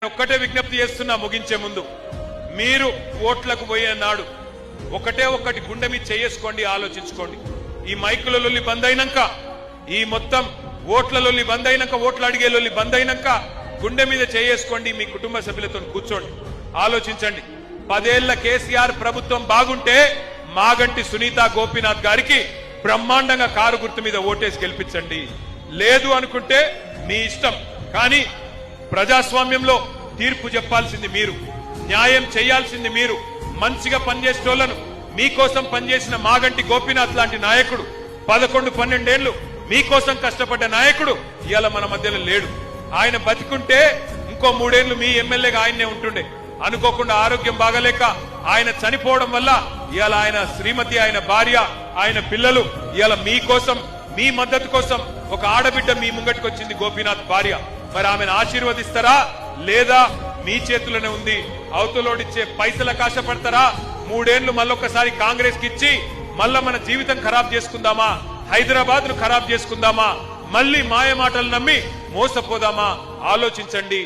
ఒక్కటే విజ్ఞప్తి చేస్తున్నా ముగించే ముందు, మీరు ఓట్లకు పోయే నాడు ఒకటే ఒక్కటి గుండె మీద చేసుకోండి, ఆలోచించుకోండి. ఈ మైకుల లొల్లి బంద్ అయినాక, ఈ మొత్తం ఓట్ల లొల్లి బంద్ అయినాక, ఓట్లు అడిగే లొల్లి బంద్ అయినాక గుండె మీద చేసుకోండి. మీ కుటుంబ సభ్యులతో కూర్చోండి, ఆలోచించండి. 10 ఏళ్ల కేసీఆర్ ప్రభుత్వం బాగుంటే మాగంటి సునీత గోపీనాథ్ గారికి బ్రహ్మాండంగా కారు గుర్తు మీద ఓటేసి గెలిపించండి. లేదు అనుకుంటే మీ ఇష్టం. కానీ ప్రజాస్వామ్యంలో తీర్పు చెప్పాల్సింది మీరు, న్యాయం చేయాల్సింది మీరు. మంచిగా పనిచేసేటోళ్లను, మీకోసం పనిచేసిన మాగంటి గోపీనాథ్ లాంటి నాయకుడు, 11-12 ఏళ్లు మీకోసం కష్టపడ్డ నాయకుడు ఇవాళ మన మధ్యలో లేడు. ఆయన బతికుంటే ఇంకో 3 ఏళ్లు మీ ఎమ్మెల్యేగా ఆయన్నే ఉంటుండే. అనుకోకుండా ఆరోగ్యం బాగలేక ఆయన చనిపోవడం వల్ల ఇవాళ ఆయన శ్రీమతి, ఆయన భార్య, ఆయన పిల్లలు ఇవాళ మీకోసం, మీ మద్దతు కోసం ఒక ఆడబిడ్డ మీ ముంగటికి వచ్చింది, గోపీనాథ్ భార్య. మరి ఆమెను ఆశీర్వదిస్తారా లేదా మీ చేతుల్లోనే ఉంది. అవతలోడిచ్చే పైసలకు ఆశపడతారా? 3 ఏళ్లు మళ్ళొక్కసారి కాంగ్రెస్ కి ఇచ్చి మళ్ళా మన జీవితం ఖరాబ్ చేసుకుందామా? హైదరాబాద్ ను ఖరాబ్ చేసుకుందామా? మళ్ళీ మాయ మాటలు నమ్మి మోసపోదామా? ఆలోచించండి.